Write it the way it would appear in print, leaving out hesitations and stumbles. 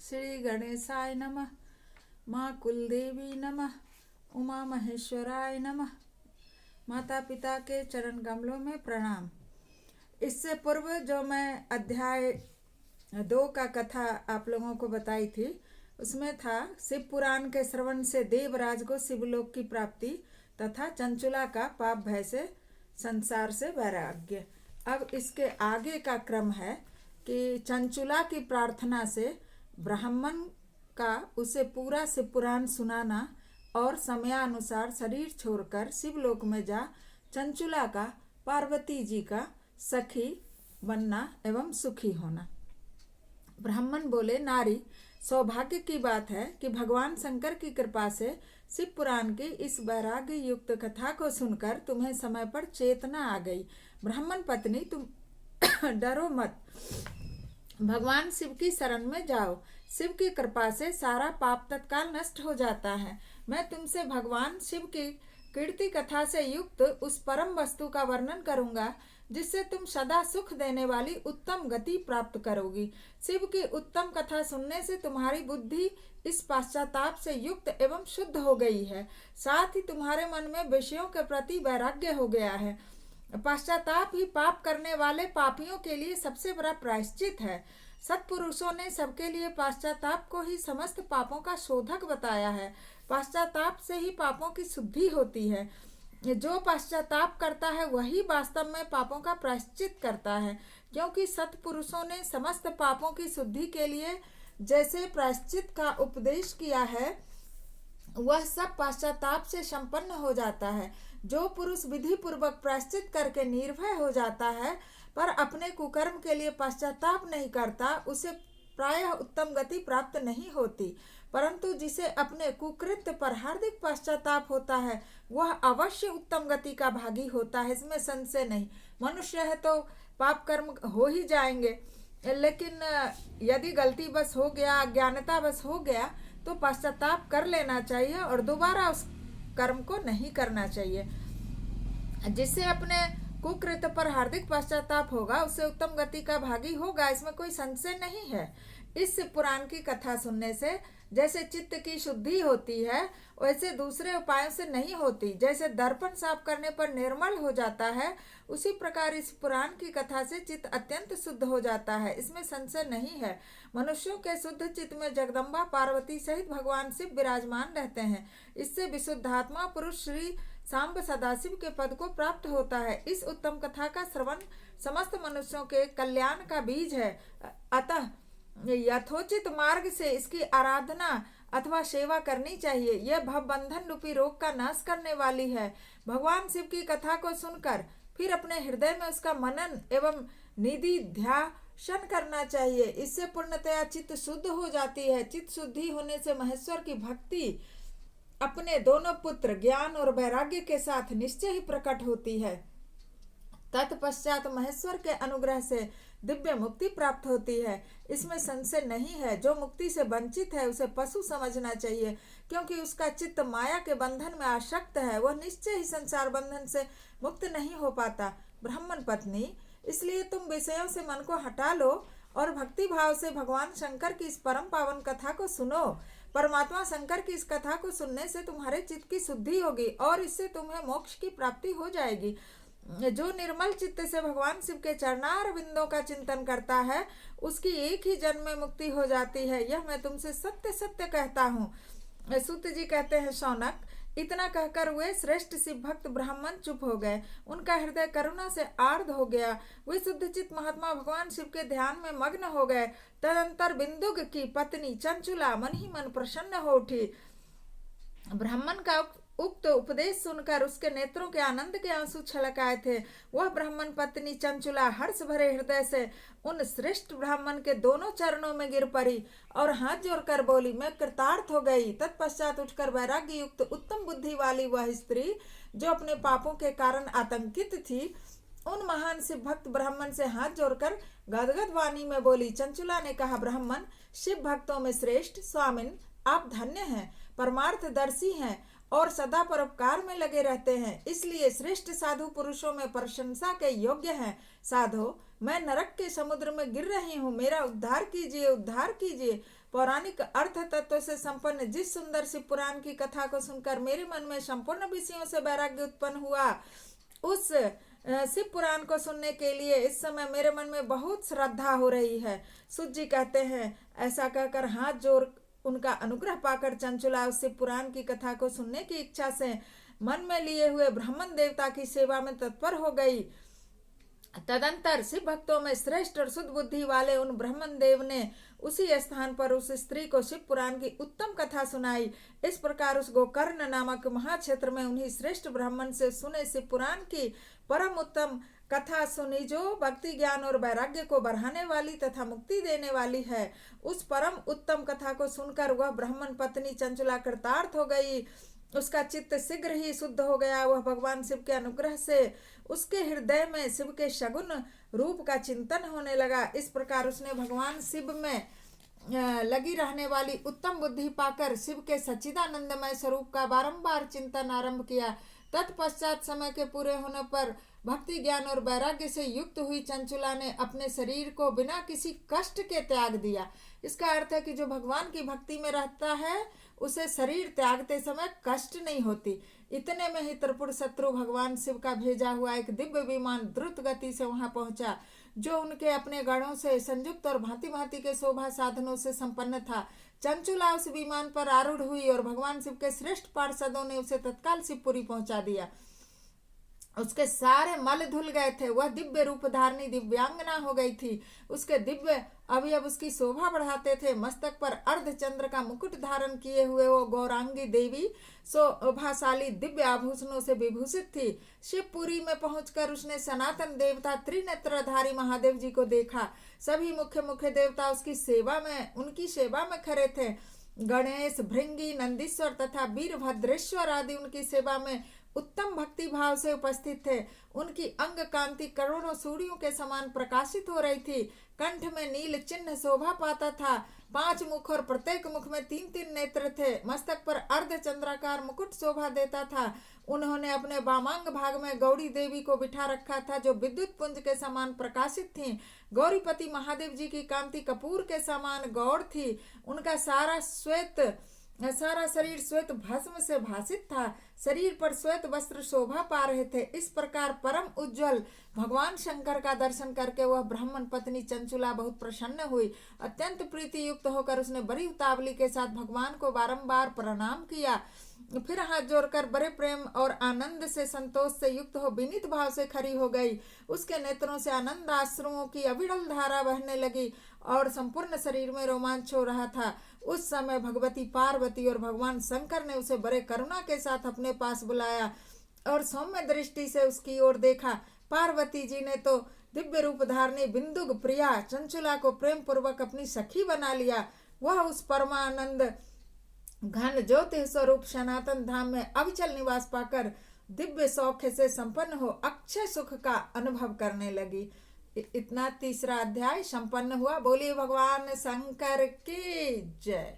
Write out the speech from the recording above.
श्री गणेशाय नमः। माँ कुलदेवी नमः। उमा महेश्वराय नमः। माता पिता के चरण कमलों में प्रणाम। इससे पूर्व जो मैं अध्याय 2 का कथा आप लोगों को बताई थी, उसमें था शिव पुराण के श्रवण से देवराज को शिवलोक की प्राप्ति तथा चंचुला का पाप भय से संसार से वैराग्य। अब इसके आगे का क्रम है कि चंचुला की प्रार्थना से ब्राह्मण का उसे पूरा शिव पुराण सुनाना और समयानुसार शरीर छोड़कर शिवलोक में जा चंचुला का पार्वती जी का सखी बनना एवं सुखी होना। ब्राह्मण बोले, नारी, सौभाग्य की बात है कि भगवान शंकर की कृपा से शिव पुराण की इस वैराग्य युक्त कथा को सुनकर तुम्हें समय पर चेतना आ गई। ब्राह्मण पत्नी, तुम डरो मत, भगवान शिव की शरण में जाओ। शिव की कृपा से सारा पाप तत्काल नष्ट हो जाता है। मैं तुमसे भगवान शिव की कीर्ति कथा से युक्त उस परम वस्तु का वर्णन करूंगा जिससे तुम सदा सुख देने वाली उत्तम गति प्राप्त करोगी। शिव की उत्तम कथा सुनने से तुम्हारी बुद्धि इस पश्चाताप से युक्त एवं शुद्ध हो गई है, साथ ही तुम्हारे मन में विषयों के प्रति वैराग्य हो गया है। पश्चाताप ही पाप करने वाले पापियों के लिए सबसे बड़ा प्रायश्चित है। सत्पुरुषों ने सबके लिए पश्चाताप को ही समस्त पापों का शोधक बताया है। पश्चाताप से ही पापों की शुद्धि होती है। जो पश्चाताप करता है वही वास्तव में पापों का प्रायश्चित करता है, क्योंकि सत्पुरुषों ने समस्त पापों की शुद्धि के लिए जैसे प्रायश्चित का उपदेश किया है, वह सब पश्चाताप से संपन्न हो जाता है। जो पुरुष विधि पूर्वक प्रायश्चित करके निर्भय हो जाता है पर अपने कुकर्म के लिए पश्चाताप नहीं करता, उसे प्रायः उत्तम गति प्राप्त नहीं होती। परंतु जिसे अपने कुकृत्य पर हार्दिक पश्चाताप होता है वह अवश्य उत्तम गति का भागी होता है, इसमें संशय नहीं। मनुष्य है तो पाप कर्म हो ही जाएंगे, लेकिन यदि गलती बस हो गया, अज्ञानता बस हो गया, तो पश्चाताप कर लेना चाहिए और दोबारा उस कर्म को नहीं करना चाहिए। जिससे अपने कुकृत्य पर हार्दिक पश्चाताप होगा उसे उत्तम गति का भागी होगा, इसमें कोई संशय नहीं है। इस पुराण की कथा सुनने से जैसे चित्त की शुद्धि होती है वैसे दूसरे उपायों से नहीं होती। जैसे दर्पण साफ करने पर निर्मल हो जाता है, उसी प्रकार इस पुराण की कथा से चित्त अत्यंत शुद्ध हो जाता है, इसमें संशय नहीं है। मनुष्यों के शुद्ध चित्त में जगदम्बा पार्वती सहित भगवान शिव विराजमान रहते हैं। इससे विशुद्धात्मा पुरुष श्री सांब सदाशिव के पद को प्राप्त होता है। इस उत्तम कथा का श्रवण समस्त मनुष्यों के कल्याण का बीज है, अतः यथोचित मार्ग से इसकी आराधना अथवा सेवा करनी चाहिए। यह भवबंधन रूपी रोग का नाश करने वाली है। भगवान शिव की कथा को सुनकर फिर अपने हृदय में उसका मनन एवं निधि ध्यान करना चाहिए। इससे पूर्णतया चित्त शुद्ध हो जाती है। चित्त शुद्धि होने से महेश्वर की भक्ति अपने दोनों पुत्र ज्ञान और वैराग्य के साथ निश्चय ही प्रकट होती है। तत्पश्चात महेश्वर के अनुग्रह से दिव्य मुक्ति प्राप्त होती है, इसमें संशय नहीं है। जो मुक्ति से वंचित है उसे पशु समझना चाहिए, क्योंकि उसका चित्त माया के बंधन में आसक्त है, वह निश्चय ही संसार बंधन से मुक्त नहीं हो पाता। ब्राह्मण पत्नी, इसलिए तुम विषयों से मन को हटा लो और भक्ति भाव से भगवान शंकर की इस परम पावन कथा को सुनो। परमात्मा शंकर की इस कथा को सुनने से तुम्हारे चित्त की शुद्धि होगी और इससे तुम्हें मोक्ष की प्राप्ति हो जाएगी। जो निर्मल चित्त से भगवान शिव के चरणार बिंदों का चिंतन करता है उसकी एक ही जन्म में मुक्ति हो जाती है, यह मैं तुमसे सत्य सत्य कहता हूँ। सूत जी कहते हैं, शौनक, इतना कहकर वे श्रेष्ठ शिव भक्त ब्राह्मण चुप हो गए। उनका हृदय करुणा से आर्द्र हो गया। वे शुद्धचित महात्मा भगवान शिव के ध्यान में मग्न हो गए। तदंतर बिंदुक की पत्नी चंचुला मन ही मन प्रसन्न हो उठी। ब्राह्मण का उक्त उपदेश सुनकर उसके नेत्रों के आनंद के आंसू छलक आए थे। वह ब्राह्मण पत्नी चंचुला हर्ष भरे हृदय से उन श्रेष्ठ ब्राह्मण के दोनों चरणों में गिर पड़ी और हाथ जोड़कर बोली, मैं कृतार्थ हो गई। तत्पश्चात उठकर वैराग्य युक्त उत्तम बुद्धि वाली वह स्त्री जो अपने पापों के कारण आतंकित थी, उन महान शिव भक्त ब्राह्मण से हाथ जोड़कर गदगद वाणी में बोली। चंचुला ने कहा, ब्राह्मण, शिव भक्तों में श्रेष्ठ स्वामिन, आप धन्य हैं, परमार्थदर्शी हैं और सदा परोपकार में लगे रहते हैं, इसलिए श्रेष्ठ साधु पुरुषों में प्रशंसा के योग्य हैं। साधो, मैं नरक के समुद्र में गिर रही हूँ, मेरा उद्धार कीजिए, उद्धार कीजिए। पौराणिक अर्थ तत्व से संपन्न जिस सुंदर शिव पुराण की कथा को सुनकर मेरे मन में संपूर्ण विषयों से वैराग्य उत्पन्न हुआ, उस शिव पुराण को सुनने के लिए इस समय मेरे मन में बहुत श्रद्धा हो रही है। सूत जी कहते हैं, ऐसा कहकर हाथ जोड़ उनका अनुग्रह पाकर चंचुला उस शिव पुराण की कथा को सुनने की इच्छा से मन में लिए हुए ब्राह्मण देवता की सेवा में तत्पर हो गई। तदंतर शिव भक्तों में श्रेष्ठ और शुद्ध बुद्धि वाले उन ब्राह्मण देव ने उसी स्थान पर उस स्त्री को शिव पुराण की उत्तम कथा सुनाई। इस प्रकार उस गोकर्ण नामक महाक्षेत्र में उन्हीं श्रेष्ठ ब्राह्मण से सुने शिव पुराण की परम उत्तम कथा सुनी, जो भक्ति ज्ञान और वैराग्य को बढ़ाने वाली तथा मुक्ति देने वाली है। उस परम उत्तम कथा को सुनकर वह ब्राह्मण पत्नी चंचला कृतार्थ हो गई। उसका चित्त शीघ्र ही शुद्ध हो गया। वह भगवान शिव के अनुग्रह से उसके हृदय में शिव के सगुण रूप का चिंतन होने लगा। इस प्रकार उसने भगवान शिव में लगी रहने वाली उत्तम बुद्धि पाकर शिव के सच्चिदानंदमय स्वरूप का बारंबार चिंतन आरंभ किया। तत्पश्चात समय के पूरे होने पर भक्ति ज्ञान और वैराग्य से युक्त हुई चंचुला ने अपने शरीर को बिना किसी कष्ट के त्याग दिया। इसका अर्थ है कि जो भगवान की भक्ति में रहता है उसे शरीर त्यागते समय कष्ट नहीं होती। इतने में ही त्रिपुर शत्रु भगवान शिव का भेजा हुआ एक दिव्य विमान द्रुत गति से वहां पहुंचा, जो उनके अपने गणों से संयुक्त और भांति भांति के शोभा साधनों से संपन्न था। चंचुला उस विमान पर आरूढ़ हुई और भगवान शिव के श्रेष्ठ पार्षदों ने उसे तत्काल शिवपुरी पहुंचा दिया। उसके सारे मल धुल गए थे। वह दिव्य रूप धारणी दिव्यांगना हो गई थी। उसके दिव्य अवयव उसकी शोभा बढ़ाते थे। मस्तक पर अर्धचंद्र का मुकुट धारण किए हुए वो गौरांगी देवी शोभाशाली दिव्य आभूषणों से विभूषित थी। शिवपुरी में पहुंचकर उसने सनातन देवता त्रिनेत्रधारी महादेव जी को देखा। सभी मुख्य मुख्य देवता उनकी सेवा में खड़े थे। गणेश, भृंगी, नंदीश्वर तथा वीरभद्रेश्वर आदि उनकी सेवा में उत्तम भक्ति भाव से उपस्थित थे। उनकी अंग कांति करोड़ों सूर्यों के समान प्रकाशित हो रही थी। कंठ में नील चिन्ह शोभा पाता था। 5 मुख और प्रत्येक मुख में 3-3 नेत्र थे। मस्तक पर अर्धचंद्राकार मुकुट शोभा देता था। उन्होंने अपने वामांग भाग में गौरी देवी को बिठा रखा था, जो विद्युत पुंज के समान प्रकाशित थी। गौरीपति महादेव जी की कांति कपूर के समान गौर थी। उनका सारा शरीर श्वेत भस्म से भासित था। शरीर पर श्वेत वस्त्र शोभा पा रहे थे। इस प्रकार परम उज्जवल भगवान शंकर का दर्शन करके वह ब्राह्मण पत्नी चंचुला बहुत प्रसन्न हुई। अत्यंत प्रीति युक्त होकर उसने बड़ी उतावली के साथ भगवान को बारंबार प्रणाम किया। फिर हाथ जोड़कर बड़े प्रेम और आनंद से संतोष से युक्त हो विनीत भाव से खड़ी हो गई। उसके नेत्रों से आनंद आश्रुओं की अविरल धारा बहने लगी और संपूर्ण शरीर में रोमांच हो रहा था। उस समय भगवती पार्वती और भगवान शंकर ने उसे बड़े करुणा के साथ अपने पास बुलाया और सौम्य दृष्टि से उसकी ओर देखा। पार्वती जी ने तो दिव्य रूप धारणी बिंदुक प्रिया चंचुला को प्रेम पूर्वक अपनी सखी बना लिया। वह उस परमानंद घन ज्योति स्वरूप सनातन धाम में अविचल निवास पाकर दिव्य सौख्य से संपन्न हो अक्षय सुख का अनुभव करने लगी। इतना तीसरा अध्याय संपन्न हुआ। बोलिए भगवान शंकर की जय।